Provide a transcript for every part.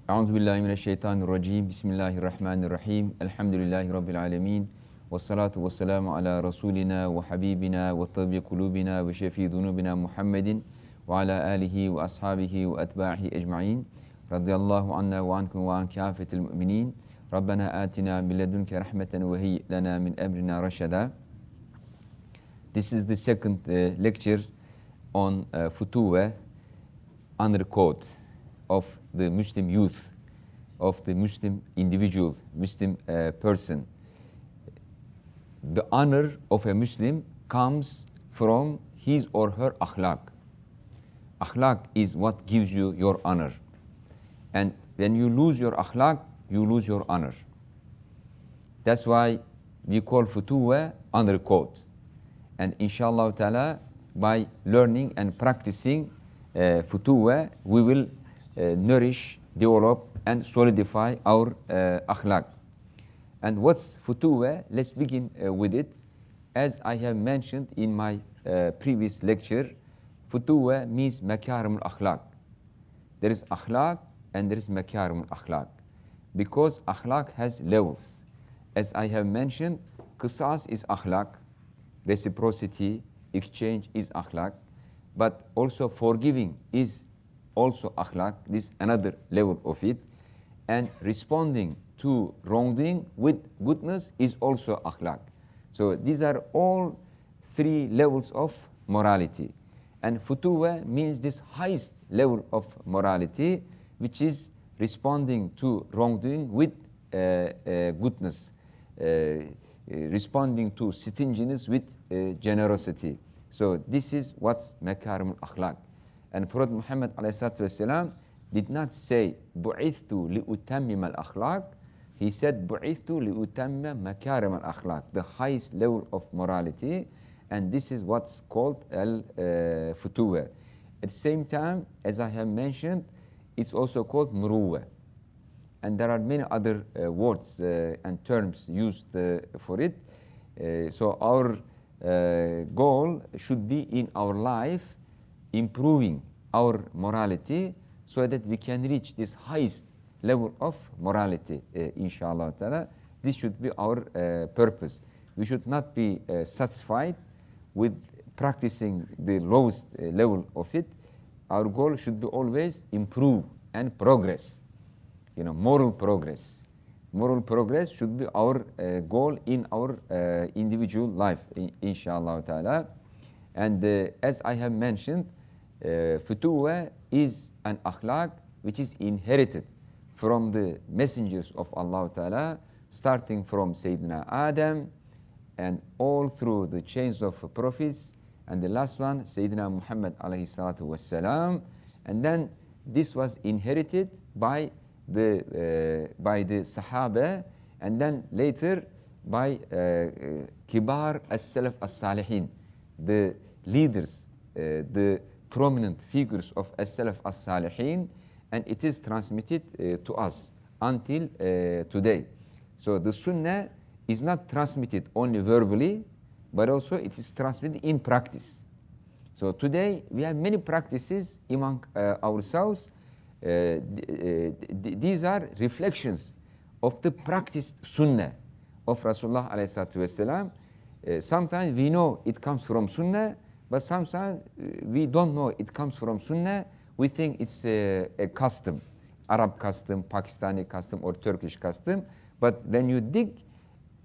أعوذ بالله من الشيطان الرجيم بسم الله الرحمن الرحيم الحمد لله رب العالمين والصلاة والسلام على رسولنا وحبيبنا وطبيب قلوبنا وشفي ذنوبنا محمد وعلى آله وأصحابه وأتباعه أجمعين رضي الله عنا وعنكم وعن كافة المؤمنين ربنا آتنا من لدنك رحمة وهيئ لنا من أمرنا رشدا. This is the second lecture on Futuwwa, honor code of the Muslim youth, of the Muslim individual, Muslim person. The honor of a Muslim comes from his or her akhlaq. Akhlaq is what gives you your honor. And when you lose your akhlaq, you lose your honor. That's why we call Futuwwa honor code. And inshallah ta'ala, by learning and practicing Futuwwa, we will nourish, develop, and solidify our akhlaq. And what's Futuwwa? Let's begin with it. As I have mentioned in my previous lecture, Futuwwa means makarim al-akhlaq. There is akhlaq and there is makarim al-akhlaq. Because akhlaq has levels. As I have mentioned, qisas is akhlaq, reciprocity, exchange is akhlaq, but also forgiving is also akhlaq, this is another level of it, and responding to wrongdoing with goodness is also akhlaq. So these are all three levels of morality. And Futuwwa means this highest level of morality, which is responding to wrongdoing with goodness, responding to stinginess with generosity. So this is what's makarim al-akhlaq. And Prophet Muḥammad ﷺ did not say bu'ithtu li'utammim al-akhlaq. He said bu'ithtu li'utammim makarim al-akhlaq, the highest level of morality. And this is what's called al-futuwwa. At the same time, as I have mentioned, it's also called muruwwa. And there are many other words and terms used for it. So our goal should be in our life improving our morality so that we can reach this highest level of morality, inshallah ta'ala. This should be our purpose. We should not be satisfied with practicing the lowest level of it. Our goal should be always improve and progress, moral progress. Moral progress should be our goal in our individual life, inshallah ta'ala. And as I have mentioned, Futuwwa is an akhlaq which is inherited from the messengers of Allah ta'ala, starting from Sayyidina Adam and all through the chains of prophets, and the last one, Sayyidina Muḥammad alayhi salatu wassalam. And then this was inherited by the Sahaba, and then later by Kibar as-Salaf as-Salihin, the leaders, the prominent figures of as-Salaf as-Salihin, and it is transmitted to us until today. So the Sunnah is not transmitted only verbally, but also it is transmitted in practice. So today we have many practices among ourselves. These are reflections of the practiced Sunnah of Rasulullah alayhi wasallam. Sometimes we know it comes from Sunnah, but sometimes we don't know it comes from Sunnah. We think it's a custom, Arab custom, Pakistani custom, or Turkish custom. But when you dig,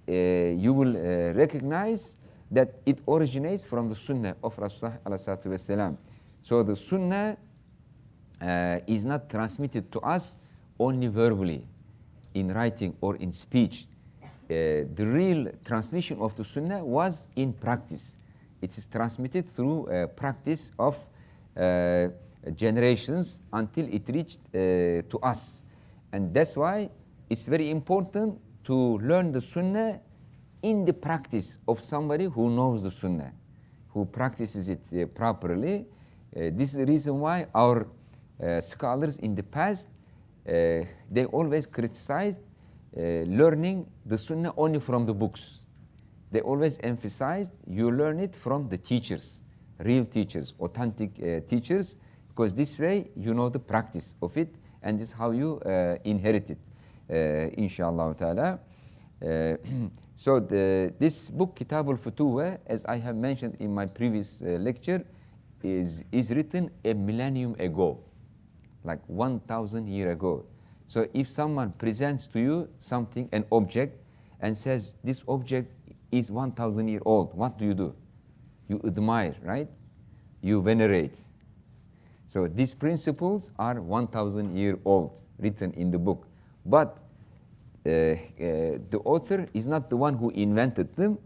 you will recognize that it originates from the Sunnah of Rasulullah alayhi wasallam. So the Sunnah is not transmitted to us only verbally, in writing or in speech. The real transmission of the Sunnah was in practice. It is transmitted through practice of generations until it reached to us. And that's why it's very important to learn the Sunnah in the practice of somebody who knows the Sunnah, who practices it properly. This is the reason why our scholars in the past, they always criticized learning the Sunnah only from the books. They always emphasized you learn it from the teachers, real teachers, authentic teachers, because this way you know the practice of it and this is how you inherit it, inshallah ta'ala. So this book, Kitab al-Futuwwa, as I have mentioned in my previous lecture, is written a millennium ago, like 1,000 years ago. So if someone presents to you something, an object, and says this object is 1,000 years old, what do? You admire, right? You venerate. So these principles are 1,000 years old, written in the book. But the author is not the one who invented them.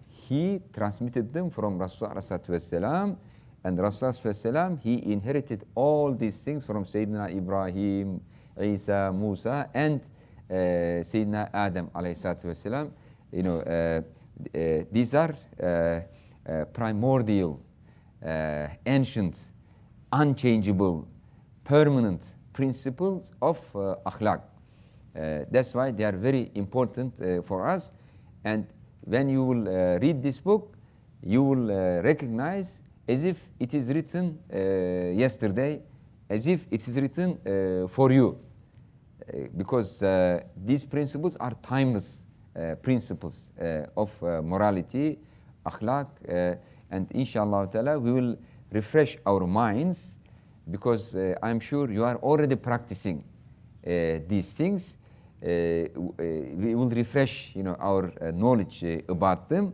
He transmitted them from Rasulullah, and Rasulullah, he inherited all these things from Sayyidina Ibrahim, Isa, Musa, and Sayyidina Adam alayhi these are primordial, ancient, unchangeable, permanent principles of akhlaq. That's why they are very important for us. And when you will read this book, you will recognize as if it is written yesterday, as if it is written for you. Because these principles are timeless principles of morality, akhlaq, and inshallah ta'ala we will refresh our minds, because I'm sure you are already practicing these things. We will refresh our knowledge about them,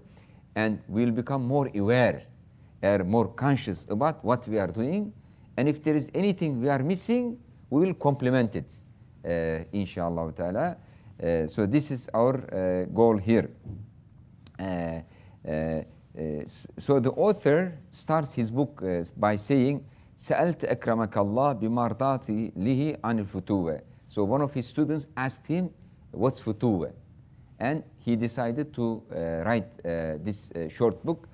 and we'll become more aware or more conscious about what we are doing, and if there is anything we are missing, we will complement it, inshallah ta'ala. So this is our goal here. So the author starts his book by saying, سألت أكرمك الله بمرضاتي له عن الفتوة. So one of his students asked him, what's Futuwwa? And he decided to write this short book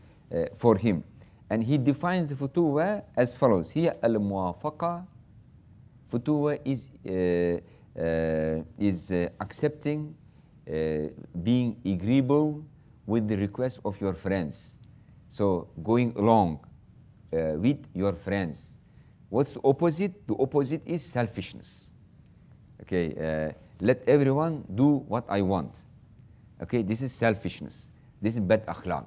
for him. And he defines the Futuwwa as follows. هي الموافقة. Futuwwa is accepting, being agreeable with the request of your friends. So going along with your friends. What's the opposite? The opposite is selfishness. Okay, let everyone do what I want. Okay, this is selfishness. This is bad akhlaq.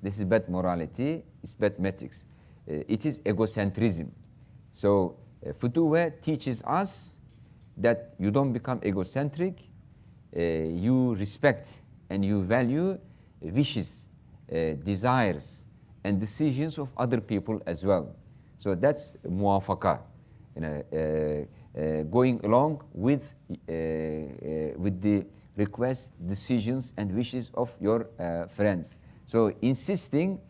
This is bad morality. It's bad ethics. It is egocentrism. So Futuwwa teaches us that you don't become egocentric. You respect and you value wishes, desires, and decisions of other people as well. So that's muwafaqa, going along with the requests, decisions, and wishes of your friends. So insisting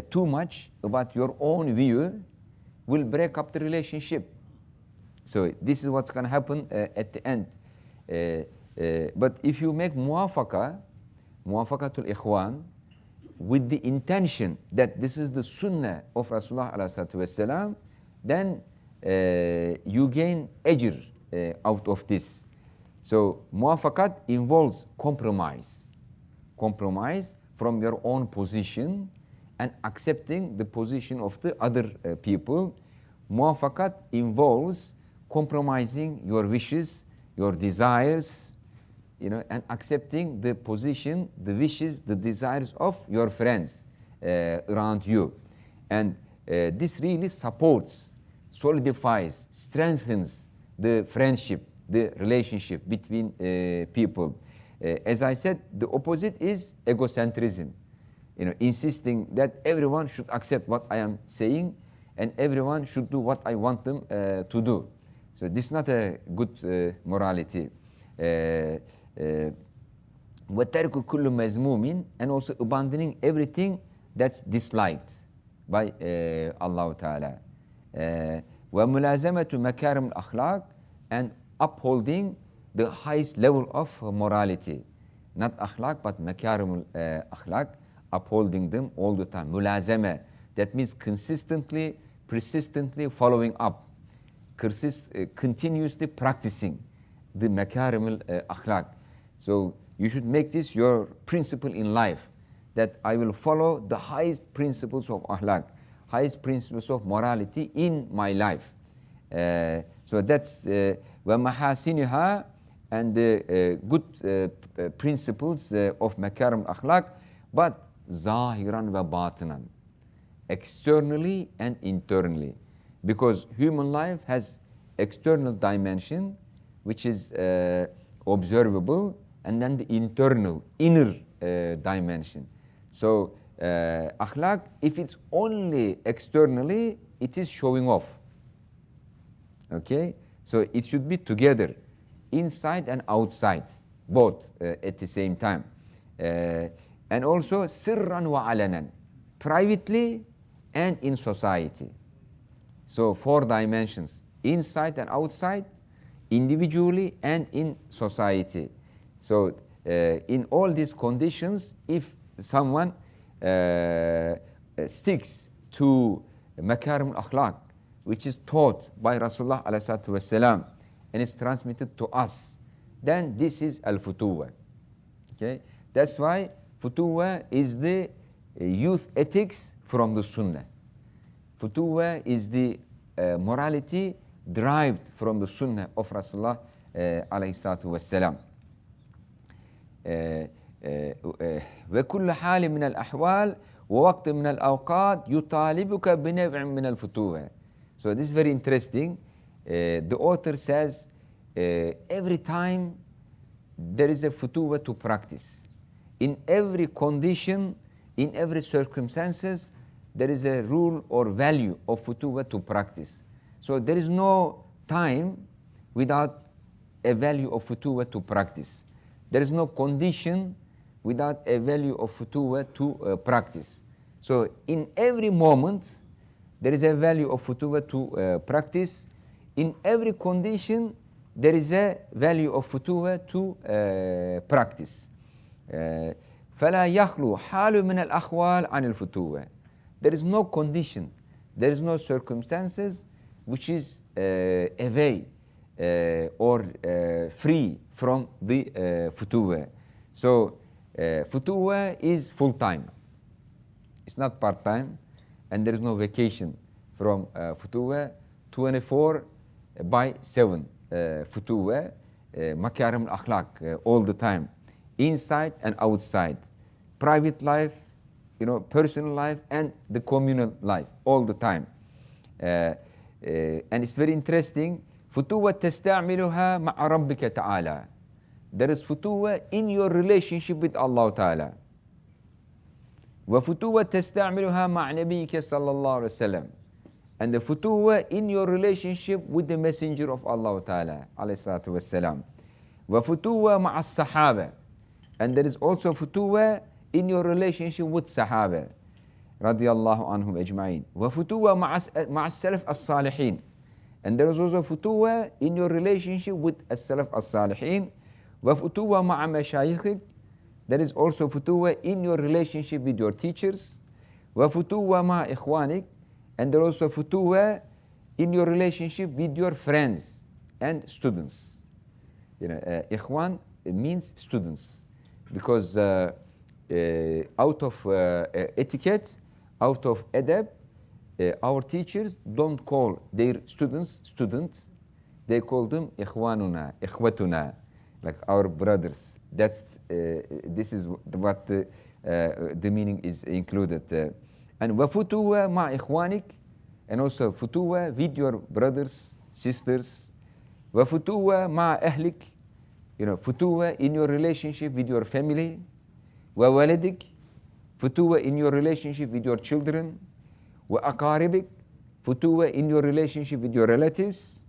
too much about your own view will break up the relationship. So this is what's going to happen at the end. But if you make muwafaqatul ikhwan, with the intention that this is the sunnah of Rasulullah ﷺ, then you gain ajr out of this. So muwafaqat involves compromise from your own position and accepting the position of the other people. Muwafaqat involves compromising your wishes, your desires, and accepting the position, the wishes, the desires of your friends around you. And this really supports, solidifies, strengthens the friendship, the relationship between people. As I said, the opposite is egocentrism, insisting that everyone should accept what I am saying and everyone should do what I want them to do. So this is not a good morality. وَتَرْكُ كُلُّ مَزْمُومٍ, and also abandoning everything that's disliked by Allah Ta'ala. وَمُلَازَمَةُ مَكَارِمُ الْأَخْلَاقِ, and upholding the highest level of morality. Not akhlaq, but makarim akhlaq, upholding them all the time. Mulazama, that means consistently, persistently following up, continuously practicing the makarim akhlaq. So you should make this your principle in life, that I will follow the highest principles of akhlaq, highest principles of morality in my life. So that's ومحاسنها, and the good principles of makarim al-akhlaq, but ظاهرا وباطنا, externally and internally, because human life has external dimension which is observable, and then the internal inner dimension. So akhlaq, if it's only externally, it is showing off. Okay, so it should be together, inside and outside, both at the same time. And also sirran wa alanan, privately and in society. So 4 dimensions: inside and outside, individually and in society. So in all these conditions, if someone sticks to makarim al-akhlaq, which is taught by Rasulullah ﷺ and is transmitted to us, then this is al-futuwwa. Okay? That's why futuwwa is the youth ethics from the Sunnah. Futuwwa is the morality derived from the Sunnah of Rasulullah ﷺ. وكل حال من الأحوال ووقت من الأوقات يطالبك بنوع من الفتوة. So this is very interesting. The author says every time there is a futuwwa to practice. In every condition, in every circumstances, there is a rule or value of futuwwa to practice. So there is no time without a value of futuwwa to practice. There is no condition without a value of futuwwa to practice. So in every moment, there is a value of futuwwa to practice. In every condition, there is a value of futuwwa to practice. فلا يخلو حال من الأحوال عن الفتوة. There is no condition, there is no circumstances which is away or free from the futuwwa. So futuwwa is full time. It's not part time, and there is no vacation from futuwwa. 24/7 futuwwa, makarim al-akhlaq, all the time, inside and outside, private life, personal life, and the communal life, all the time. And it's very interesting. futuwwa تستعملها مع ربك تعالى. There is futuwwa in your relationship with Allah Ta'ala. وفتوة تستعملها مع نبيك صلى الله عليه وسلم. And the futuwwa in your relationship with the messenger of Allah Ta'ala عليه الصلاة والسلام. وفتوة مع الصحابة. And there is also futuwwa in your relationship with Sahaba رضي الله عنهم أجمعين. وفتوة مع السلف الصالحين. And there is also futuwwa in your relationship with السلف الصالحين. وفتوة مع مشايخك. There is also futuwwa in your relationship with your teachers. وفتوة مع إخوانك. And there is also futuwwa in your relationship with your friends and students. إخوان means students, because out of etiquette, out of adab, our teachers don't call their students, they call them إخواننا, إخوتنا, like our brothers. This is what the meaning is included. And وفتوة مع إخوانك, and also futuwwa with your brothers, sisters. وفتوة مع أهلك, futuwwa in your relationship with your family. وولدك, futuwwa in your relationship with your children. وأقاربك, futuwwa in your relationship with your relatives.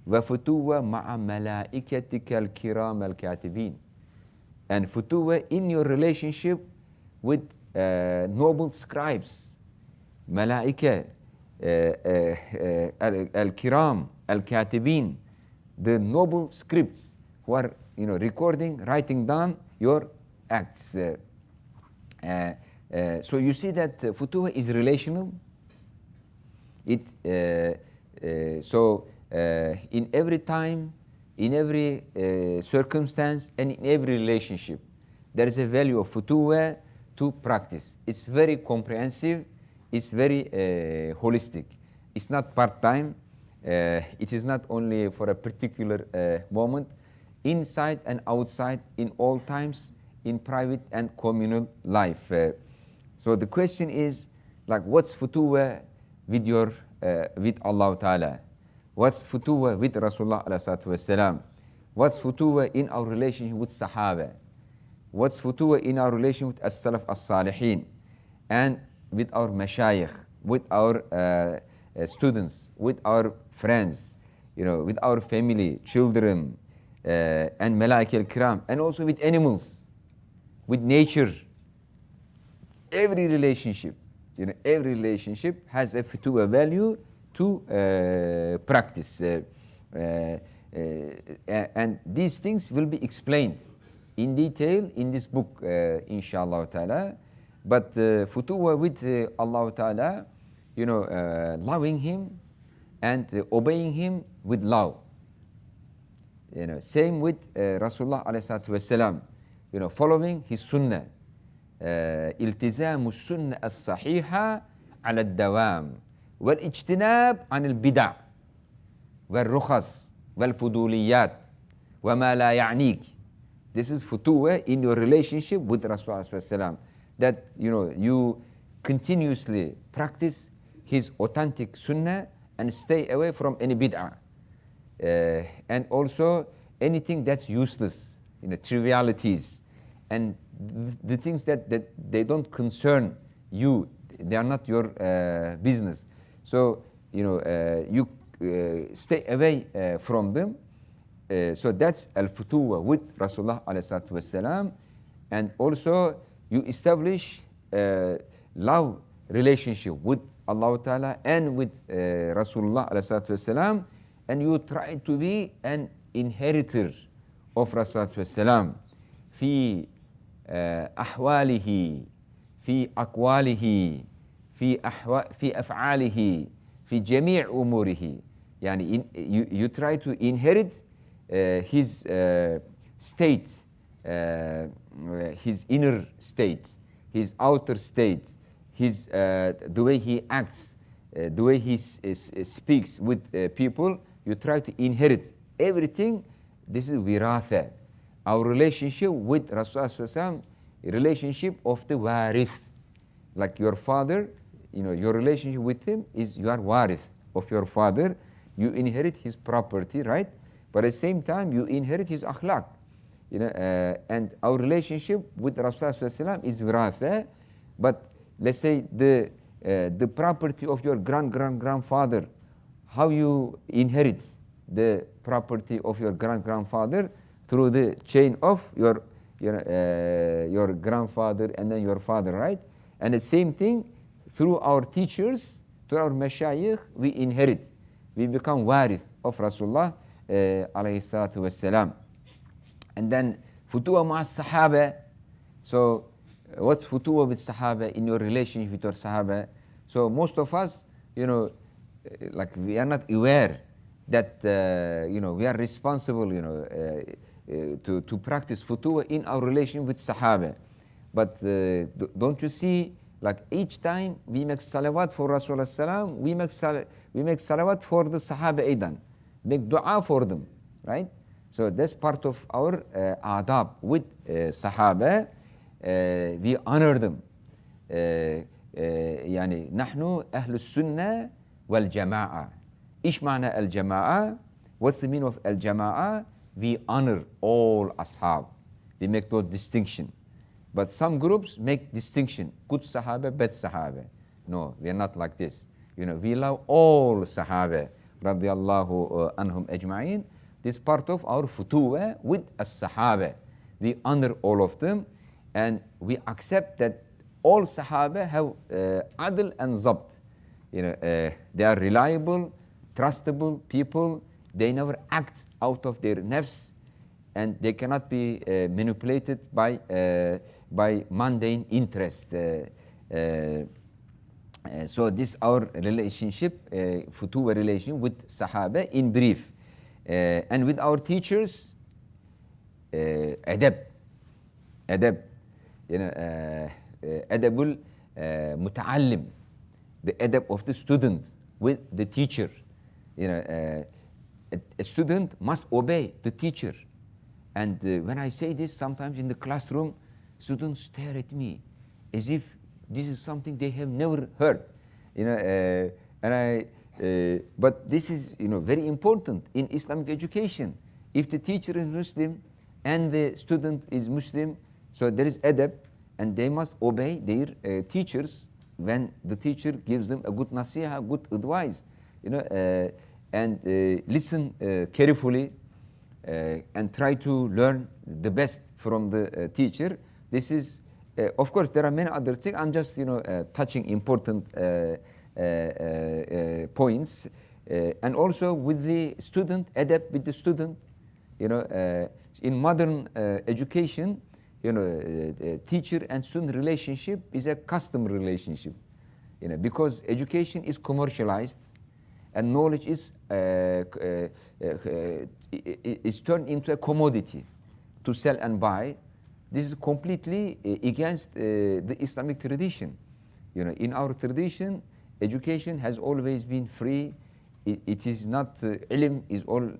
وفتوة مع ملائكتك الكرام الكاتبين. And futuwwa in your relationship with noble scribes, malaika al-kiram al-katibin, the noble scripts who are recording, writing down your acts. So you see that futuwwa is relational. In every time, in every circumstance, and in every relationship, there is a value of futuwwa to practice. It's very comprehensive, it's very holistic. It's not part-time, It is not only for a particular moment, inside and outside, in all times, in private and communal life. So the question is, like, what's futuwwa with with Allah Ta'ala? What's futuwwa with Rasulullah alayhi salatu wasalam? What's futuwwa in our relationship with Sahaba? What's futuwwa in our relation with As-Salaf As-Salihin? And with our mashayikh, with our students, with our friends, with our family, children, and malaika al-kiram, and also with animals, with nature. Every relationship, every relationship has a futuwwa value to practice. And these things will be explained in detail in this book, inshallah ta'ala. But futuwwa with Allah ta'ala, loving Him and obeying Him with love. Same with Rasulullah alayhi salatu wasalam, following his sunnah. التزام السنة الصحيحة على الدوام والاجتناب عن البدع والرخص والفضوليات وما لا يعنيك. This is futuwwa in your relationship with Rasulullah sallallahu alaihi wasallam, that you continuously practice his authentic sunnah and stay away from any bid'ah, and also anything that's useless, trivialities, and the things that they don't concern you, they are not your business. So you stay away from them. So that's al-futuwwa with Rasulullah alayhi salatu wasalam. And also you establish love relationship with Allah Ta'ala and with Rasulullah alayhi salatu wasalam, and you try to be an inheritor of Rasulullah wasalam في أحواله في أقواله في أفعاله في جميع أموره. يعني you try to inherit his state, his inner state, his outer state, his the way he acts, the way he speaks with people. You try to inherit everything. This is wiratha. Our relationship with Rasulullah, a relationship of the warith. Like your father, your relationship with him is you are warith of your father. You inherit his property, right? But at the same time, you inherit his akhlaq. And our relationship with Rasulullah is wiratha. But let's say the property of your grandfather, how you inherit the property of your grandfather? Through the chain of your grandfather and then your father, right? And the same thing through our teachers, through our mashayikh, we inherit. We become warith of Rasulullah alayhi salatu wassalam. And then futuwwa ma'as sahaba. So what's futuwwa with sahaba in your relationship with your sahaba? So most of us, like we are not aware that we are responsible, to practice futuwwa in our relation with Sahaba. But don't you see, like each time we make salawat for Rasulullah sallam, we make salawat for the Sahaba aidan, make dua for them, right? So that's part of our adab with Sahaba. We honor them. يعني نحن أهل السنة والجماعة. إيش معنى الجماعة? What's the meaning of الجماعة? We honor all ashab. We make no distinction. But some groups make distinction. Good sahaba, bad sahaba. No, we are not like this. We love all sahaba. Radiallahu anhum ajma'in. This is part of our futuwwa with as-sahaba. We honor all of them. And we accept that all sahaba have adl and zabt. They are reliable, trustable people. They never act out of their nafs, and they cannot be manipulated by mundane interest. So this is our relationship, futuwwa relation with Sahaba in brief. And with our teachers, adab. Adabul muta'allim, the adab of the student with the teacher. You know, a student must obey the teacher. And when I say this, sometimes in the classroom, students stare at me as if this is something they have never heard. You know, but this is, you know, very important in Islamic education. If the teacher is Muslim and the student is Muslim, so there is adab, and they must obey their teachers when the teacher gives them a good nasiha, good advice, you know, and listen carefully and try to learn the best from the teacher. This is, of course, there are many other things. I'm just, you know, touching important points, and also with the student, adapt with the student. You know, in modern education, you know, teacher and student relationship is a custom relationship. You know, because education is commercialized, and knowledge is turned into a commodity to sell and buy. This is completely against the Islamic tradition. You know, in our tradition, education has always been free. It is not, ilm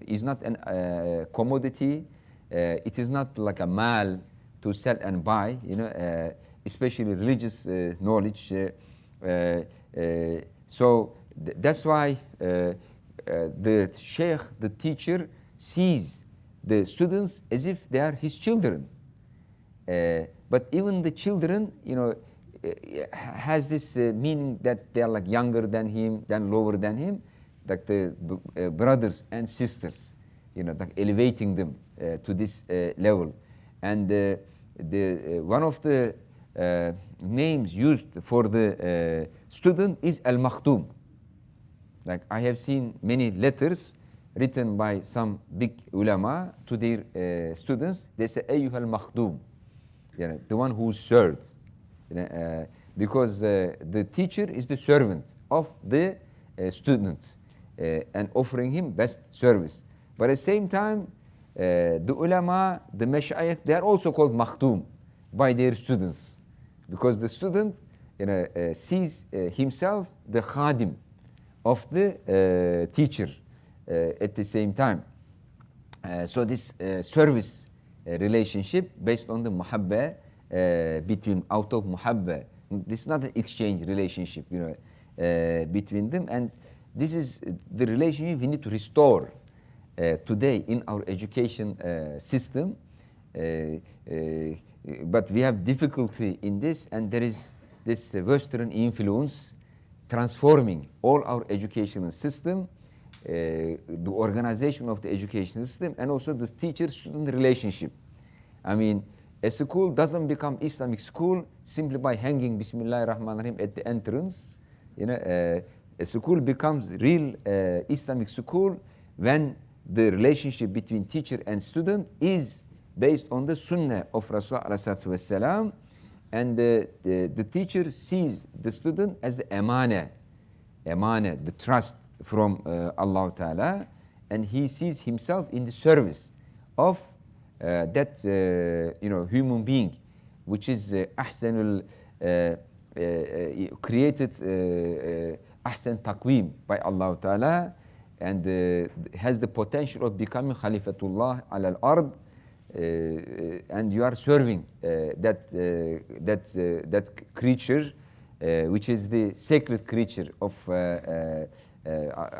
is not a commodity. It is not like a mal to sell and buy, you know, especially religious knowledge. So that's why the sheikh, the teacher, sees the students as if they are his children. But even the children, you know, has this meaning that they are like younger than him, than lower than him, like the brothers and sisters, you know, like elevating them to this level. And one of the names used for the student is al-makhdum. Like I have seen many letters written by some big ulama to their students. They say ayyuha al-makhdum, you know, the one who serves, you know, because the teacher is the servant of the students and offering him best service. But at the same time, the ulama, the mashayikh, they are also called makhdum by their students, because the student, you know, sees himself the khadim of the teacher at the same time. So this service relationship based on the muhabba between, out of muhabba. This is not an exchange relationship, you know, between them. And this is the relationship we need to restore today in our education system. But we have difficulty in this, and there is this Western influence transforming all our educational system, the organization of the education system, and also the teacher-student relationship. I mean, a school doesn't become Islamic school simply by hanging Bismillah ar-Rahman ar-Rahim at the entrance. You know, a school becomes real Islamic school when the relationship between teacher and student is based on the Sunnah of Rasulullah ﷺ, and the teacher sees the student as the amana, the trust from Allah Ta'ala, and he sees himself in the service of that you know, human being, which is ahsanul created ahsan taqweem by Allah Ta'ala, and has the potential of becoming Khalifatullah ala al-ard, and you are serving that creature, which is the sacred creature of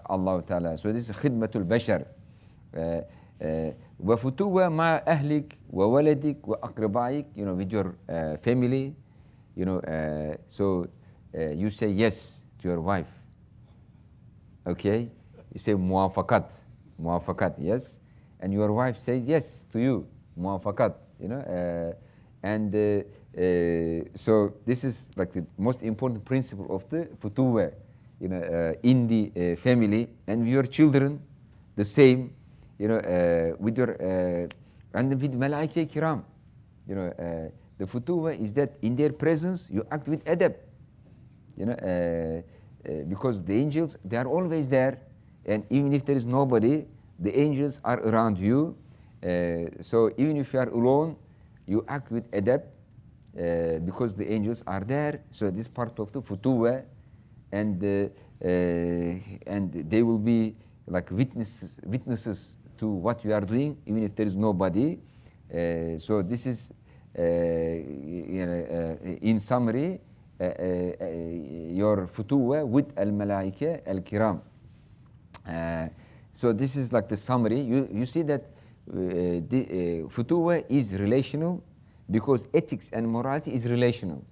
Allah Ta'ala. So this is khidmatul bashar. وَفُتُوَّا مَعَ أَهْلِكَ وَوَلَدِكَ وَأَقْرِبَائِكَ, you know, with your family, you know, so you say yes to your wife. Okay? You say muwafaqat, yes, and your wife says yes to you, muwafaqat, you know, and so this is like the most important principle of the futuwwa, you know, in the family, and with your children, the same, you know, with your and with malaika kiram, you know, the futuwwa is that in their presence you act with adab, you know, because the angels, they are always there. And even if there is nobody, the angels are around you. So even if you are alone, you act with adab because the angels are there. So this part of the futuwwa, and they will be like witnesses to what you are doing, even if there is nobody. So this is, in summary, your futuwwa with al-malaika al-kiram. So this is like the summary. You see that the futuwwa is relational because ethics and morality is relational.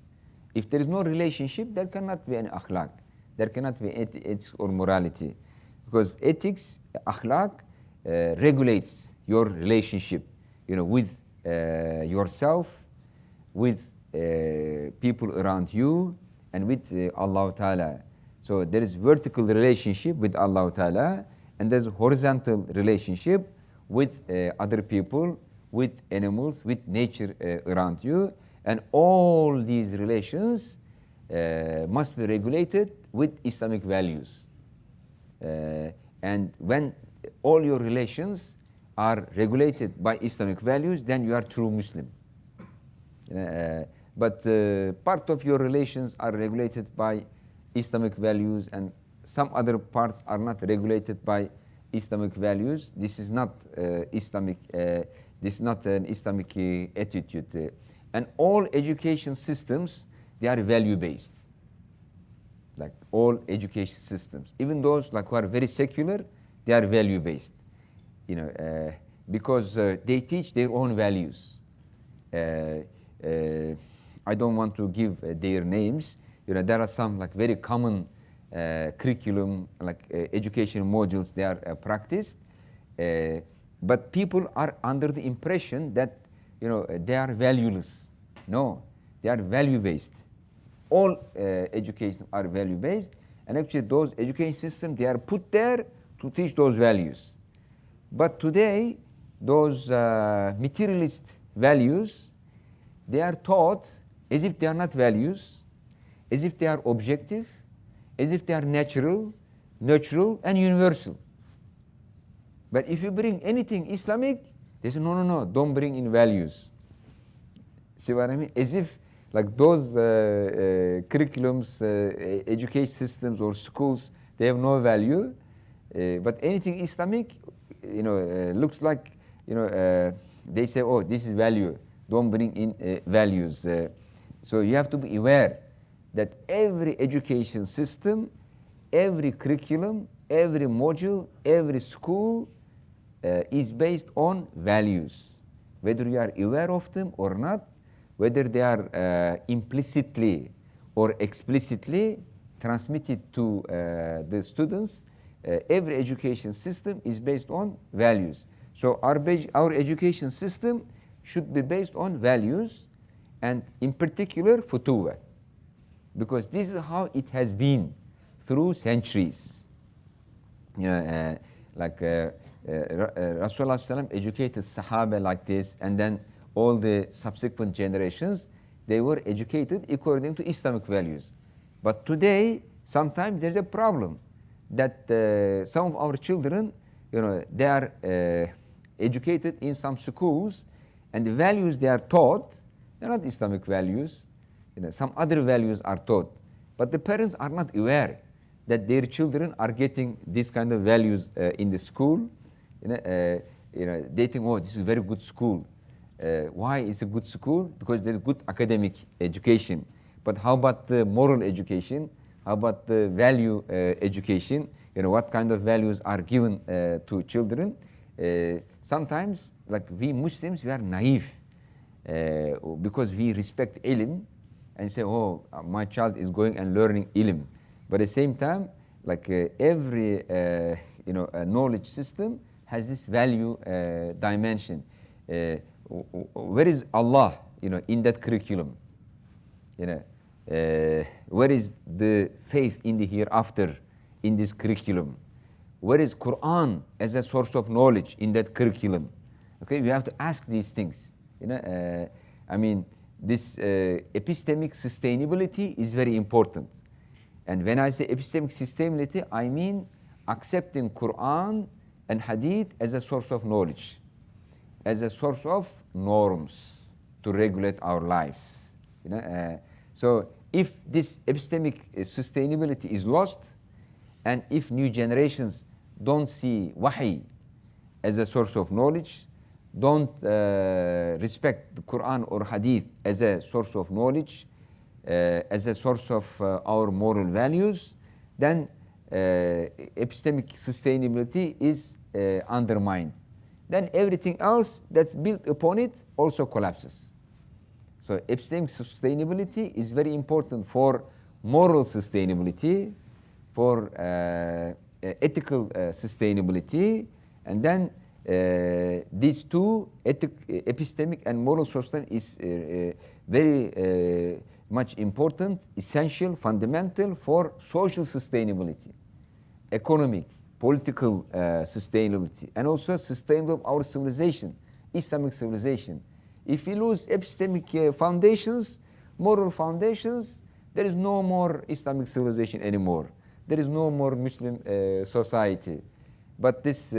If there is no relationship, there cannot be an akhlaq. There cannot be ethics or morality. Because ethics, akhlaq, regulates your relationship, with yourself, with people around you, and with Allah Ta'ala. So there is vertical relationship with Allah Ta'ala, and there's horizontal relationship with other people, with animals, with nature around you. And all these relations must be regulated with Islamic values. And when all your relations are regulated by Islamic values, then you are true Muslim. But part of your relations are regulated by Islamic values, and some other parts are not regulated by Islamic values. This is not Islamic. This is not an Islamic attitude. And all education systems, they are value-based. Like all education systems, even those like who are very secular, they are value-based. Because they teach their own values. I don't want to give their names. There are some like very common curriculum, like education modules, they are practiced. But people are under the impression that they are valueless. No, they are value-based. All education are value-based, and actually those education systems, they are put there to teach those values. But today, those materialist values, they are taught as if they are not values, as if they are objective, as if they are natural, and universal. But if you bring anything Islamic, they say, no, don't bring in values. See what I mean? As if like those curriculums, education systems or schools, they have no value. But anything Islamic, looks like, they say, oh, this is value. Don't bring in values. So you have to be aware that every education system, every curriculum, every module, every school is based on values. Whether you are aware of them or not, whether they are implicitly or explicitly transmitted to the students, every education system is based on values. So our education system should be based on values, and in particular futuwwa, because this is how it has been through centuries. Rasulullah educated Sahaba like this, and then all the subsequent generations, they were educated according to Islamic values. But today, sometimes there's a problem that some of our children, they are educated in some schools, and the values they are taught, they're not Islamic values. Some other values are taught. But the parents are not aware that their children are getting this kind of values in the school. They think, oh, this is a very good school. Why is a good school? Because there's good academic education. But how about the moral education? How about the value education? What kind of values are given to children? Sometimes, like we Muslims, we are naive because we respect ilm and say, oh, my child is going and learning ilm. But at the same time, like every knowledge system has this value dimension. Where is Allah, in that curriculum? Where is the faith in the hereafter in this curriculum? Where is Quran as a source of knowledge in that curriculum? Okay, we have to ask these things. This epistemic sustainability is very important. And when I say epistemic sustainability, I mean accepting Quran and Hadith as a source of knowledge, as a source of norms to regulate our lives. So if this epistemic sustainability is lost, and if new generations don't see wahi as a source of knowledge, don't respect the Quran or Hadith as a source of knowledge, as a source of our moral values, then epistemic sustainability is undermined. Then everything else that's built upon it also collapses. So epistemic sustainability is very important for moral sustainability, for ethical sustainability, and then these two, epistemic and moral sustainability, is very much important, essential, fundamental for social sustainability, economic, political sustainability, and also sustainability of our civilization, Islamic civilization. If we lose epistemic foundations, moral foundations, there is no more Islamic civilization anymore. There is no more Muslim society. But this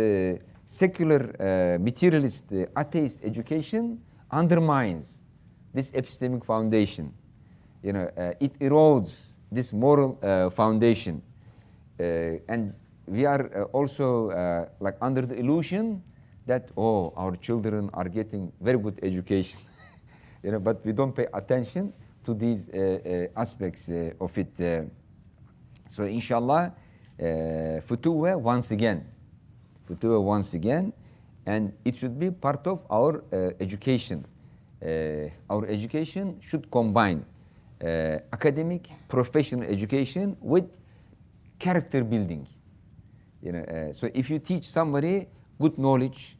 secular, materialist, atheist education undermines this epistemic foundation. It erodes this moral foundation, and we are also like under the illusion that our children are getting very good education, but we don't pay attention to these aspects of it. So inshallah, Futuwwa once again, and it should be part of our education. Our education should combine academic, professional education with character building. So if you teach somebody good knowledge,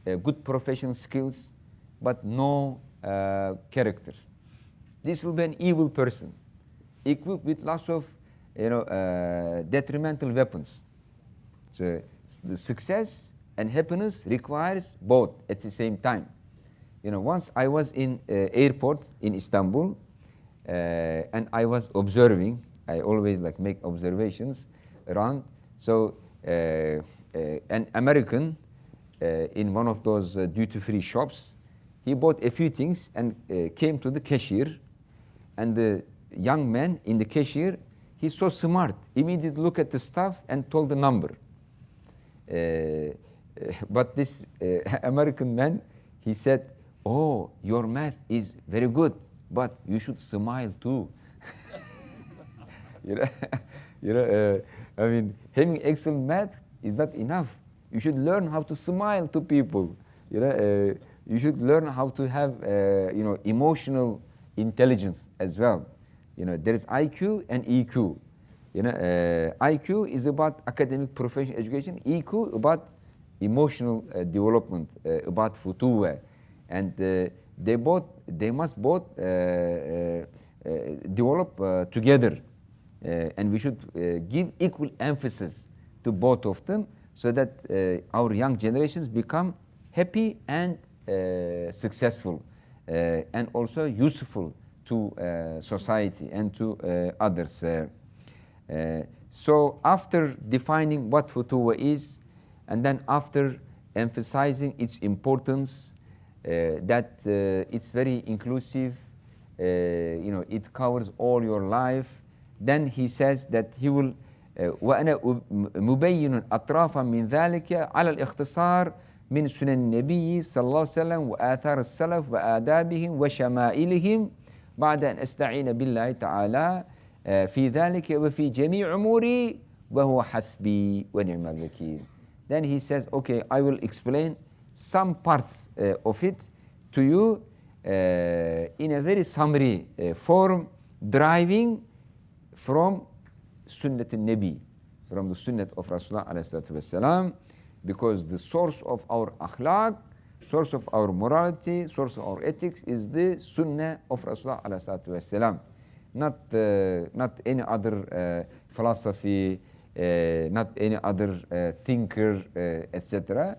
good professional skills, but no character, this will be an evil person, equipped with lots of detrimental weapons. So the success and happiness requires both at the same time. Once I was in airport in Istanbul, and I was observing. I always make observations around. So an American in one of those duty-free shops, he bought a few things and came to the cashier, and the young man in the cashier, he's so smart, immediately looked at the stuff and told the number. But this American man, he said, your math is very good, but you should smile too. I mean, having excellent math is not enough. You should learn how to smile to people. You should learn how to have, emotional intelligence as well. There is IQ and EQ. IQ is about academic professional education. EQ about emotional development, about futuwwa, and they must both develop together, and we should give equal emphasis to both of them, so that our young generations become happy and successful, and also useful to society and to others. So after defining what futuwwa is, and then after emphasizing its importance, that it's very inclusive, it covers all your life, then he says that he will وأنا مبين أطرافا من ذلك على الاختصار من سنن النبي صلى الله عليه وسلم وآثار السلف وآدابهم وشمائلهم بعد أن أستعين بالله تعالى في ذلك وفي جميع أموري وهو حسبي ونعم الوكيل. Then he says, okay, I will explain some parts of it to you in a very summary form, deriving from Sunnat al-Nabi, from the Sunnat of Rasulullah alayhi salatu wasalam, because the source of our akhlaq, source of our morality, source of our ethics is the Sunnah of Rasulullah alayhi salatu wasalam, not any other philosophy, not any other thinker, etc.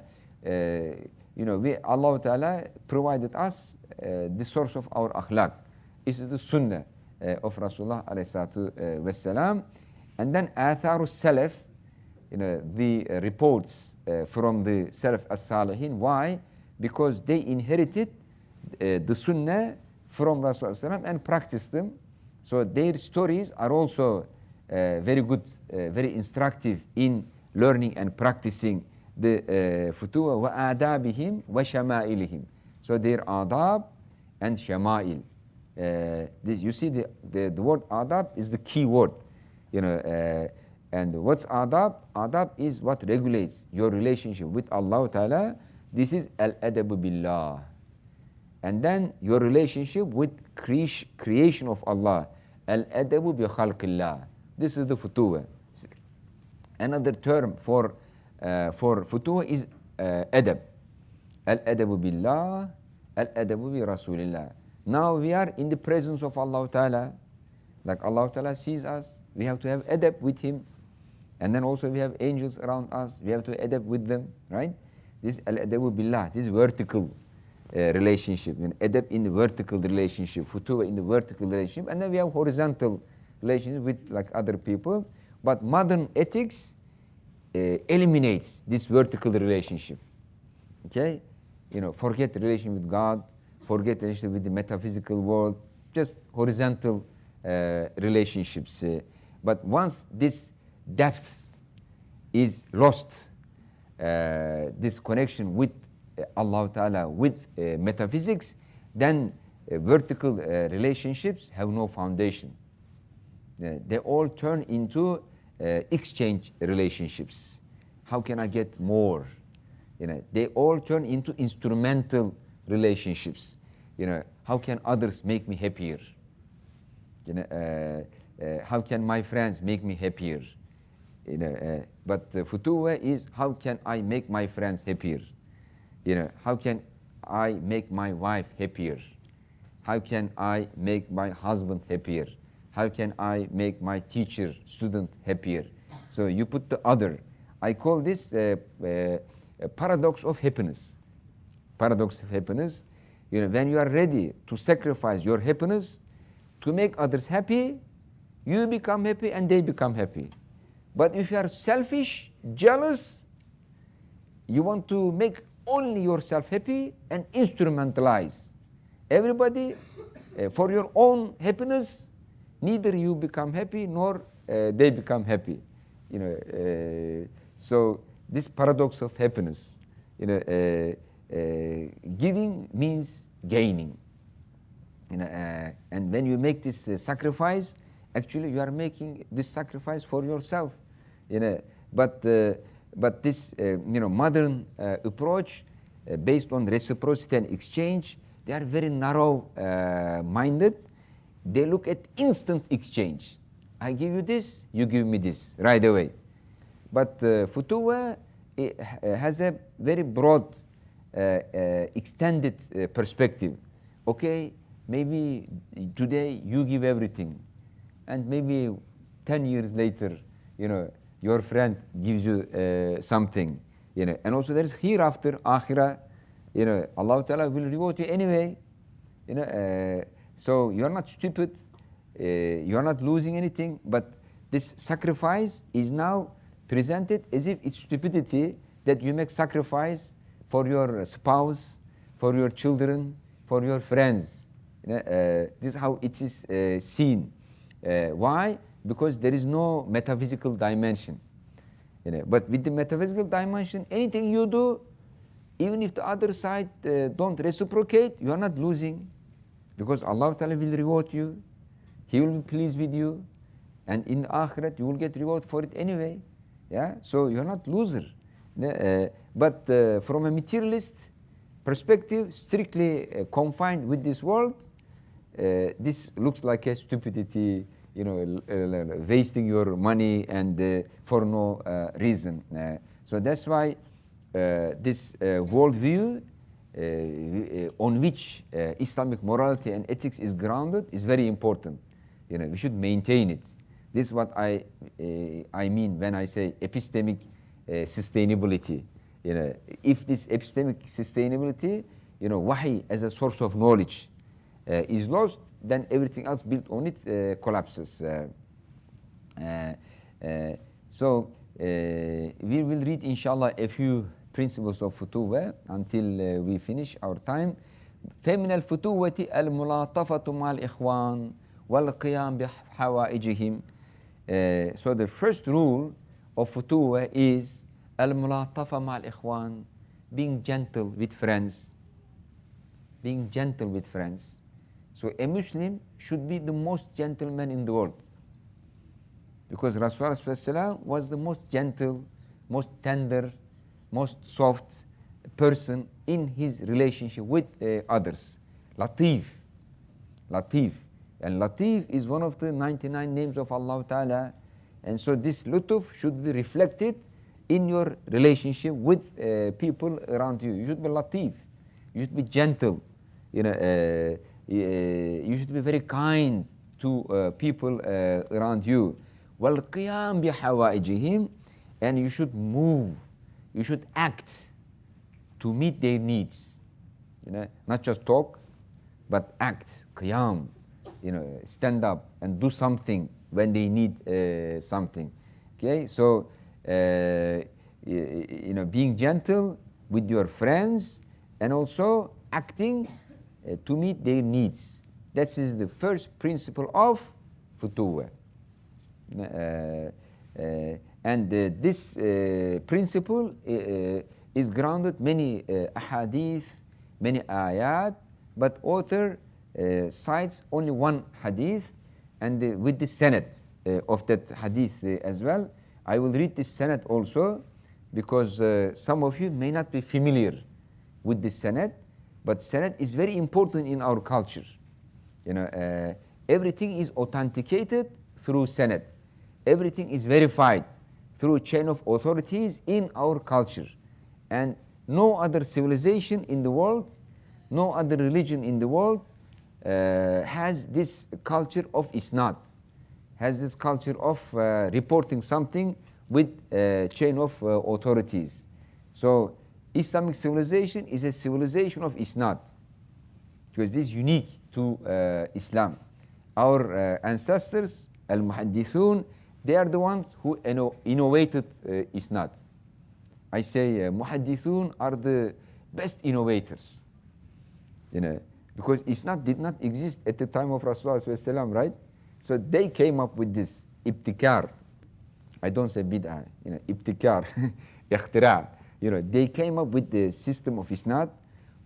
Allah Ta'ala provided us the source of our akhlaq. This is the Sunnah of Rasulullah alayhi salatu wasalam. And then Atharu Salaf, the reports from the Salaf as-Salihin. Why? Because they inherited the Sunnah from Rasulullah and practiced them. So their stories are also very good, very instructive in learning and practicing the futuwwa wa adabihim wa shama'ilihim. So their adab and shama'il. You see the word adab is the key word, and what's adab? Adab is what regulates your relationship with Allah Ta'ala. This is al-adabu billah. And then your relationship with creation of Allah, al-adabu bi khalqillah. This is the futuwwa. Another term for futuwwa is adab. Al-adabu billah, al-adabu bi rasulillah. Now we are in the presence of Allah Ta'ala. Like Allah Ta'ala sees us, we have to have adab with Him. And then also we have angels around us, we have to adab with them, right? This al-adabu billah, this vertical relationship. Adab in the vertical relationship, futuwwa in the vertical relationship. And then we have horizontal relationship with like other people. But modern ethics eliminates this vertical relationship. Okay? Forget the relation with God, forget the relationship with the metaphysical world, just horizontal relationships. But once this depth is lost, this connection with Allah Ta'ala, with metaphysics, then vertical relationships have no foundation. They all turn into exchange relationships. How can I get more? They all turn into instrumental relationships. How can others make me happier? How can my friends make me happier? But futuwwa is how can I make my friends happier? How can I make my wife happier? How can I make my husband happier? How can I make my teacher, student happier? So you put the other. I call this a paradox of happiness. Paradox of happiness. When you are ready to sacrifice your happiness to make others happy, you become happy and they become happy. But if you are selfish, jealous, you want to make only yourself happy and instrumentalize everybody for your own happiness, neither you become happy nor they become happy. So this paradox of happiness, giving means gaining. And when you make this sacrifice, actually you are making this sacrifice for yourself. But this modern approach based on reciprocity and exchange, they are very narrow minded. They look at instant exchange. I give you this, you give me this right away. But futuwwa has a very broad extended perspective. Okay, maybe today you give everything, and maybe 10 years later, your friend gives you something, and also there is hereafter, akhirah, Allah Ta'ala will reward you anyway, so you are not stupid, you are not losing anything, but this sacrifice is now presented as if it's stupidity that you make sacrifice for your spouse, for your children, for your friends. This is how it is seen. Why? Because there is no metaphysical dimension. But with the metaphysical dimension, anything you do, even if the other side don't reciprocate, you are not losing, because Allah Ta'ala will reward you. He will be pleased with you, and in the Akhirat you will get reward for it anyway. Yeah, so you are not loser. But from a materialist perspective, strictly confined with this world, this looks like a stupidity, wasting your money and for no reason. So that's why this worldview on which Islamic morality and ethics is grounded is very important. We should maintain it. This is what I mean when I say epistemic sustainability. If this epistemic sustainability, wahi as a source of knowledge is lost, then everything else built on it collapses. So we will read, inshallah, a few principles of futuwwa until we finish our time. فمن الفتوة الملاطفة مع الإخوان والقيام بحوائجهم. So the first rule of Futuwwa is al-mulatafa ma'al ikhwan, being gentle with friends. Being gentle with friends. So a Muslim should be the most gentleman in the world. Because Rasulullah was the most gentle, most tender, most soft person in his relationship with others. Latif. Latif. And Latif is one of the 99 names of Allah Ta'ala. And so this lutuf should be reflected in your relationship with people around you. You should be latif. You should be gentle. You you should be very kind to people around you. وَالْقِيَامْ بِحَوَائِجِهِمْ, and you should move. You should act to meet their needs. Not just talk, but act. Qiyam. Stand up and do something when they need something. Okay, so being gentle with your friends and also acting to meet their needs. That is the first principle of Futuwwa. And this principle is grounded many ahadith, many ayat, but author cites only one hadith, and with the sanad of that hadith as well. I will read this sanad also, because some of you may not be familiar with this sanad, but sanad is very important in our culture. Everything is authenticated through sanad. Everything is verified through chain of authorities in our culture. And no other civilization in the world, no other religion in the world has this culture of isnad, has this culture of reporting something with chain of authorities. So Islamic civilization is a civilization of isnad, because this is unique to Islam. Our ancestors, al-muhaddithun, they are the ones who innovated isnad. I say muhaddithun are the best innovators, because isnad did not exist at the time of Rasulullah, right? So they came up with this ibtikar. I don't say bid'ah, ibtikar, ikhtira. They came up with the system of isnad.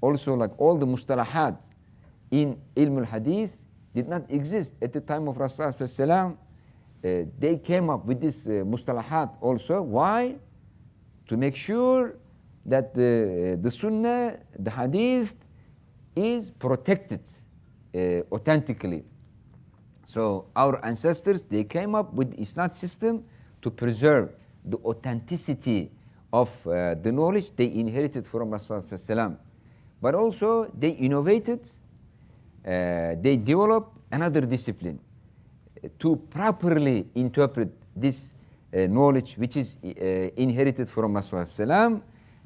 Also, like all the mustalahat in ilm al-hadith did not exist at the time of Rasulullah. They came up with this mustalahat also. Why? To make sure that the sunnah, the hadith, is protected authentically. So our ancestors, they came up with isnad system to preserve the authenticity of the knowledge they inherited from Rasulullah. But also they innovated, they developed another discipline to properly interpret this knowledge which is inherited from Rasulullah.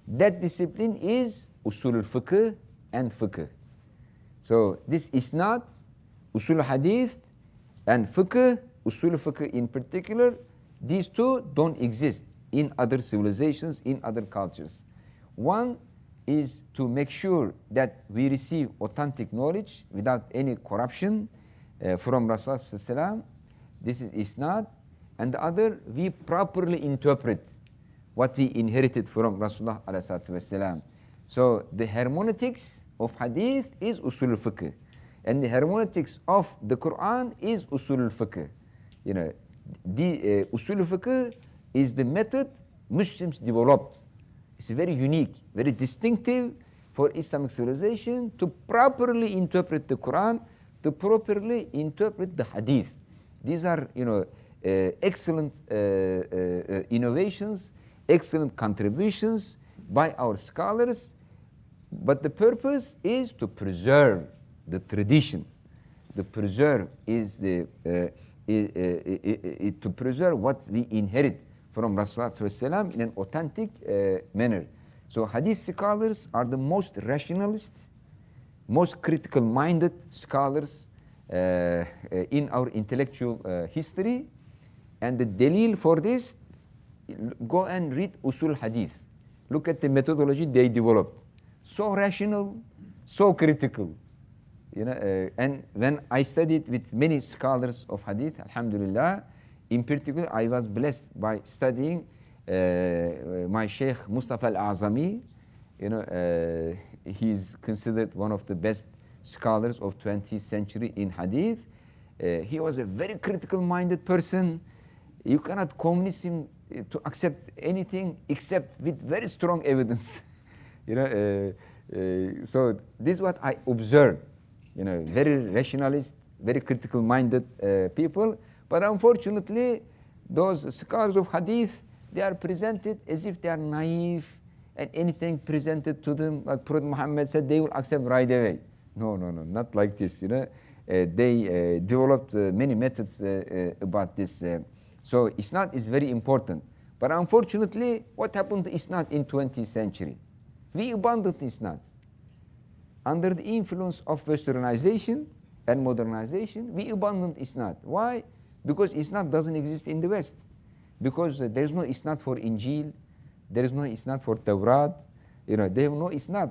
That discipline is usul al-fiqh and fiqh. So this is not usul al-hadith and fiqh, usul al-fiqh in particular. These two don't exist in other civilizations, in other cultures. One is to make sure that we receive authentic knowledge without any corruption from Rasulullah. This is isnad. And the other, we properly interpret what we inherited from Rasulullah. So the hermeneutics of hadith is usul al-fiqh, and the hermeneutics of the Quran is usul al-fiqh. The usul al-fiqh is the method Muslims developed. It's very unique, very distinctive for Islamic civilization to properly interpret the Quran, to properly interpret the hadith. These are, excellent innovations, excellent contributions by our scholars, but the purpose is to preserve the tradition. The preserve is to preserve what we inherit from Rasulullah in an authentic manner. So hadith scholars are the most rationalist, most critical-minded scholars in our intellectual history. And the dalil for this, go and read usul hadith. Look at the methodology they developed. So rational, so critical. And when I studied with many scholars of hadith, alhamdulillah, In particular, I was blessed by studying my Sheikh Mustafa al-Azami. He's considered one of the best scholars of 20th century in hadith. He was a very critical-minded person. You cannot convince him to accept anything except with very strong evidence. So this is what I observed. Very rationalist, very critical-minded people. But unfortunately, those scholars of hadith, they are presented as if they are naive, and anything presented to them, like Prophet Muhammad said, they will accept right away. No, not like this. They developed many methods about this. So Isnad is very important. But unfortunately, what happened to Isnad in 20th century? We abandoned Isnad. Under the influence of westernization and modernization, we abandoned Isnad. Why? Because Isnad doesn't exist in the West. Because there is no Isnad for Injil, there is no Isnad for Tawrat. They have no Isnad.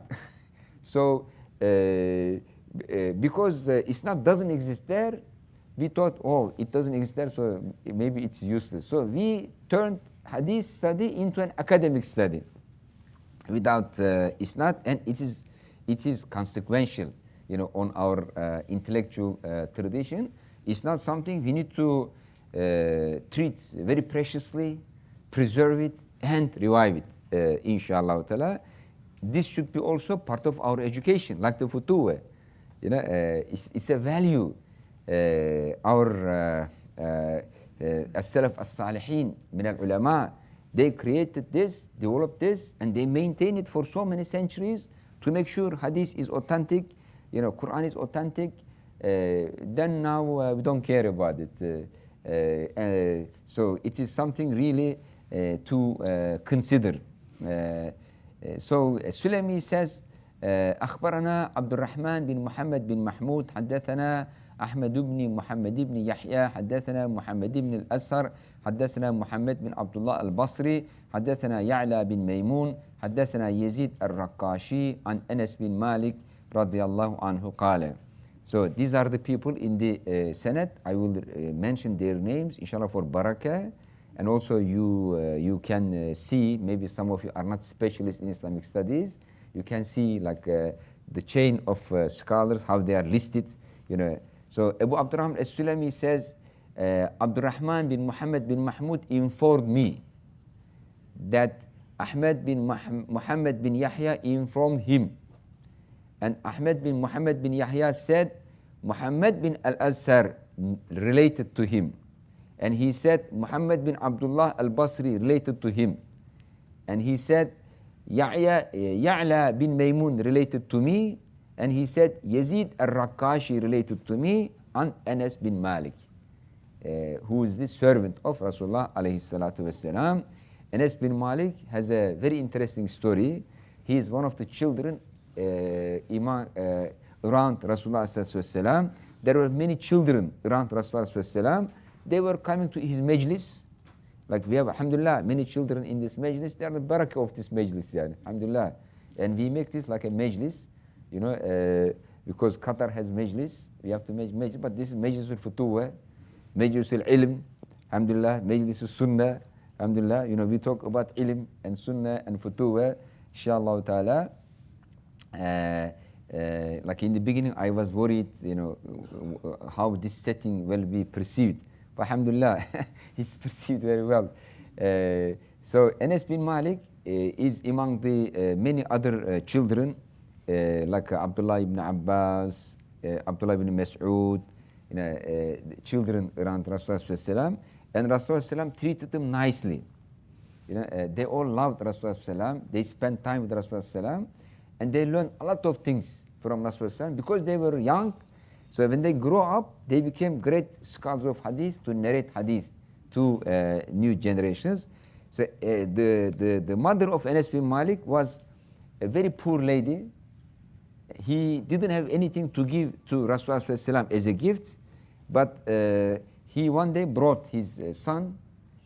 So because Isnad doesn't exist there, we thought, oh, it doesn't exist there, so maybe it's useless. So we turned hadith study into an academic study without Isnad, and it is consequential, on our intellectual tradition. It's not something we need to treat very preciously, preserve it, and revive it, inshallah ta'ala. This should be also part of our education, like the Futuwwa. It's a value. Our as-salaf as-salihin min al-ulama, they created this, developed this, and they maintain it for so many centuries to make sure hadith is authentic, Quran is authentic. Then now we don't care about it. So it is something really to consider. So Sulami says, أخبرنا عبد الرحمن بن محمد بن محمود حدثنا أحمد بن محمد بن يحيى حدثنا محمد بن الأسهر حدثنا محمد بن عبد الله البصري حدثنا يعلى بن ميمون حدثنا يزيد الرقاشي عن أنس بن مالك رضي الله عنه قال. So these are the people in the Senate. I will mention their names, inshallah, for barakah. And also you can see, maybe some of you are not specialists in Islamic studies, you can see like the chain of scholars, how they are listed. So Abu Abdurrahman as-Sulami says, Abdurrahman bin Muhammad bin Mahmud informed me that Ahmad bin Muhammad bin Yahya informed him. And Ahmad bin Muhammad bin Yahya said, Muhammad bin al-Azhar related to him. And he said, Muhammad bin Abdullah al-Basri related to him. And he said, Ya'la bin Maymun related to me. And he said, Yazid al-Raqashi related to me, and Anas bin Malik, who is the servant of Rasulullah alayhi salatu wasalam. Anas bin Malik has a very interesting story. He is one of the children around Rasulullah sallallahu alaihi wasallam. There were many children around Rasulullah sallallahu alaihi wasallam. They were coming to his majlis. Like we have, alhamdulillah, many children in this majlis. They are the barakah of this majlis, alhamdulillah. And we make this like a majlis, because Qatar has majlis. We have to make majlis, but this is majlis al-Futuwwa, majlis al-ilm, alhamdulillah, majlis al-sunnah, alhamdulillah. We talk about ilm and sunnah and Futuwwa, inshallah ta'ala. Like in the beginning, I was worried, how this setting will be perceived. But alhamdulillah, it's perceived very well. So Anas bin Malik is among the many other children, like Abdullah ibn Abbas, Abdullah ibn Mas'ud, children around Rasulullah, and Rasulullah treated them nicely. They all loved Rasulullah. They spent time with Rasulullah, and they learned a lot of things from Rasulullah because they were young. So when they grow up, they became great scholars of hadith to narrate hadith to new generations. So the mother of Anas bin Malik was a very poor lady. He didn't have anything to give to Rasulullah as a gift, but he one day brought his son,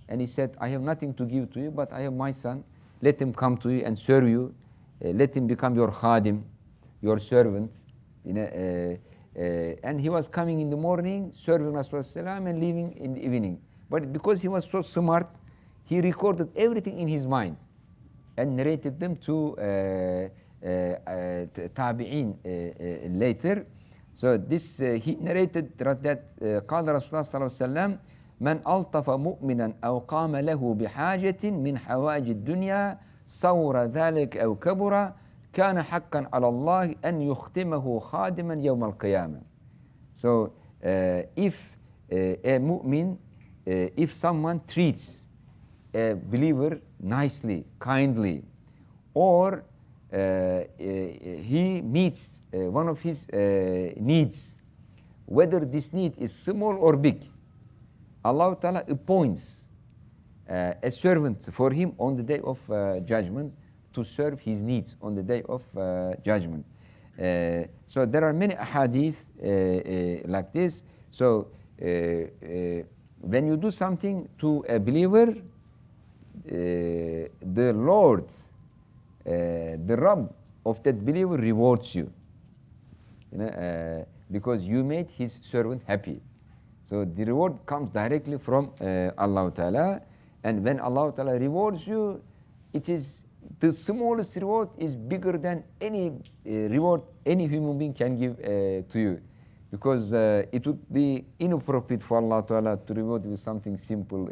and he said, I have nothing to give to you, but I have my son. Let him come to you and serve you. Let him become your khadim, your servant. And he was coming in the morning, serving Rasulullah and leaving in the evening. But because he was so smart, he recorded everything in his mind and narrated them to tabi'in later. So this he narrated that قال رسول الله صلى الله عليه وسلم من ألطف مؤمنا أو قام له بحاجة من حوائج الدنيا صور ذلك أو كبر كان حقا على الله أن يختمه خادما يوم القيامة. So if a mu'min, if someone treats a believer nicely, kindly, or he meets one of his needs, whether this need is small or big, Allah Ta'ala appoints a servant for him on the day of judgment to serve his needs on the day of judgment. So there are many ahadith like this. So when you do something to a believer, the Lord, the Rabb of that believer rewards you, because you made his servant happy. So the reward comes directly from Allah Ta'ala, and when Allah Ta'ala rewards you, it is the smallest reward is bigger than any reward any human being can give to you, because it would be inappropriate for Allah Ta'ala to reward you with something simple,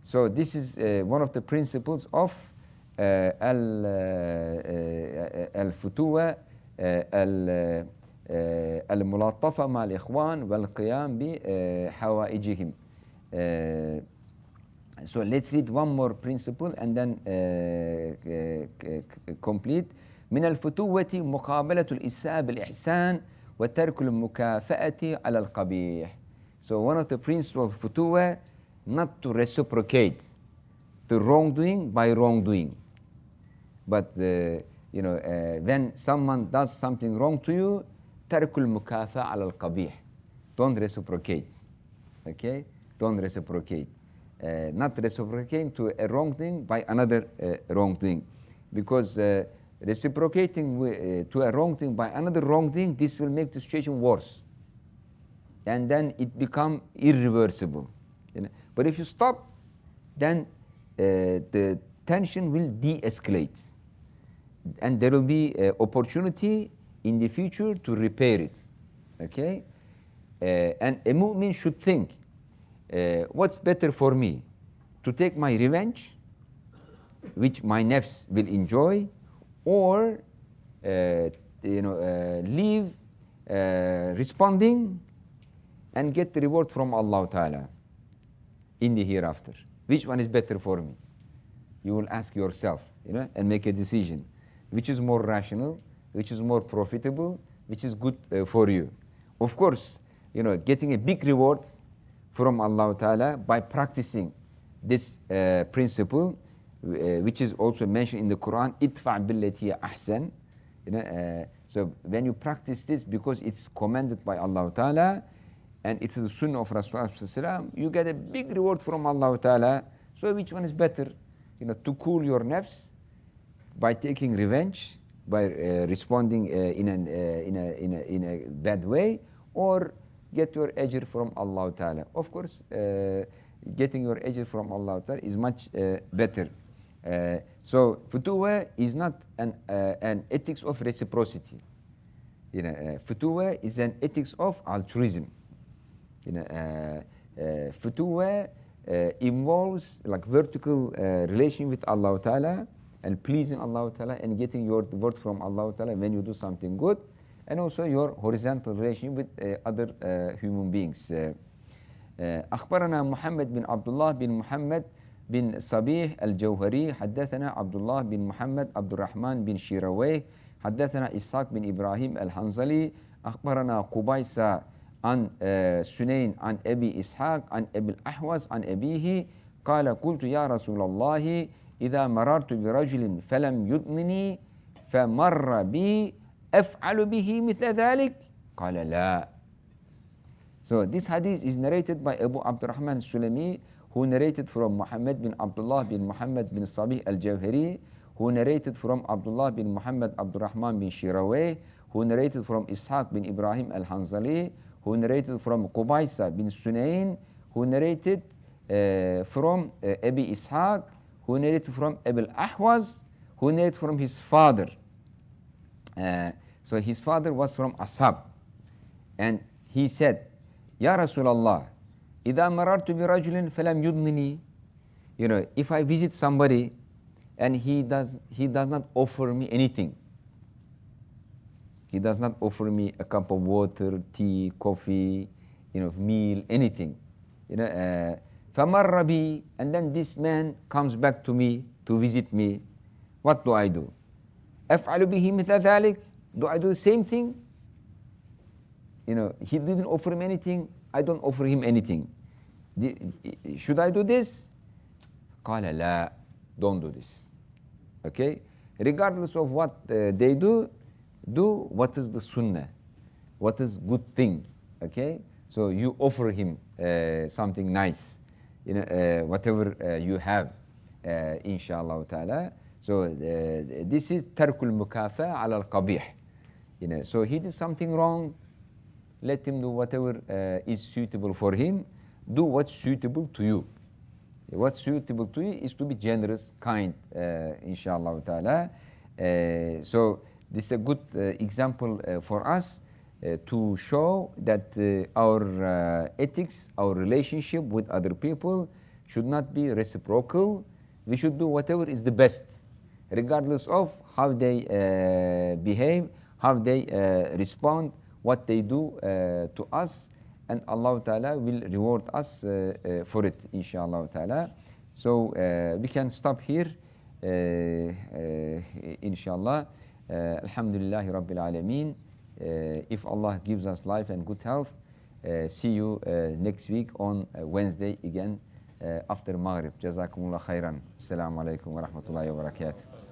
so this is one of the principles of al-Futuwwa, al-Mulattafa ma al-Ikhwan wal-Qiyam bi-Hawaijihim. So let's read one more principle and then complete. من الفتوة مقابلة الإساءة بالإحسان وترك المكافأة على القبيح. So one of the principles of Futuwwa, not to reciprocate the wrongdoing by wrongdoing. But when someone does something wrong to you, ترك المكافأة على القبيح. Don't reciprocate. Okay? Don't reciprocate. Not reciprocating to a wrongdoing by another wrongdoing, because reciprocating to a wrongdoing by another wrongdoing, this will make the situation worse, and then it become irreversible. But if you stop, then the tension will de-escalate, and there will be opportunity in the future to repair it. Okay, and a mu'min should think, what's better for me, to take my revenge, which my nafs will enjoy, or leave responding and get the reward from Allah Ta'ala in the hereafter? Which one is better for me? You will ask yourself, and make a decision. Which is more rational, which is more profitable, which is good for you? Of course, getting a big reward from Allah Ta'ala by practicing this principle, which is also mentioned in the Quran, idfa' billati ahsan. So when you practice this, because it's commanded by Allah Ta'ala, and it's the sunnah of Rasulullah, you get a big reward from Allah Ta'ala. So which one is better? To cool your nafs by taking revenge, by responding in a bad way, or get your ajr from Allah Ta'ala? Of course, getting your ajr from Allah Ta'ala is much better. So Futuwwa is not an ethics of reciprocity. Futuwwa is an ethics of altruism. Futuwwa involves like vertical relation with Allah Ta'ala, and pleasing Allah Ta'ala, and getting your reward from Allah Ta'ala when you do something good, and also your horizontal relation with other human beings. أخبرنا محمد بن عبد الله بن محمد بن صبيح الجوهري حدثنا عبد الله بن محمد عبد الرحمن بن شيرويه حدثنا إسحاق بن إبراهيم الحنظلي أخبرنا قبيصة عن سنين عن أبي إسحاق عن أبي الأحوص عن أبيه قال قلت يا رسول الله إذا مررت برجل فلم يضنني فمر بي أفعل به مثل ذلك قال لا. So this hadith is narrated by Abu Abdurrahman Sulami, who narrated from Muhammad bin Abdullah bin Muhammad bin Sabih al-Jawhari, who narrated from Abdullah bin Muhammad Abdurrahman bin Shirawayh, who narrated from Ishaq bin Ibrahim al-Hanzali, who narrated from Qubaysa bin Sunayn, who narrated from Abi Ishaq, who narrated from Abil Ahwaz, who narrated from his father. So his father was from Ashab. And he said, Ya Rasulallah, إِذَا مَرَرْتُ بِرَجُلٍ فَلَمْ يُضْنِنِي. You know, if I visit somebody and he does not offer me anything, he does not offer me a cup of water, tea, coffee, meal, anything. فَمَرَّ بِي, and then this man comes back to me to visit me. What do I do? أَفْعَلُ بِهِ مِثْلَ ذَلِكَ. Do I do the same thing? He didn't offer him anything, I don't offer him anything. Should I do this? قَالَ لَا. Don't do this. Okay? Regardless of what they do what is the sunnah, what is good thing. Okay? So you offer him something nice, whatever you have, inshallah ta'ala. So this is tarkul mukafa ala al-qabih. So he did something wrong, let him do whatever is suitable for him. Do what's suitable to you. What's suitable to you is to be generous, kind, inshallah ta'ala. So this is a good example for us to show that our ethics, our relationship with other people should not be reciprocal. We should do whatever is the best, regardless of how they behave, how they respond, what they do to us, and Allah Ta'ala will reward us for it, inshallah Ta'ala. So we can stop here, inshallah. Alhamdulillahi Rabbil Alameen. If Allah gives us life and good health, see you next week on Wednesday again after Maghrib. Jazakumullah khairan. Assalamu alaikum wa rahmatullahi wa barakatuh.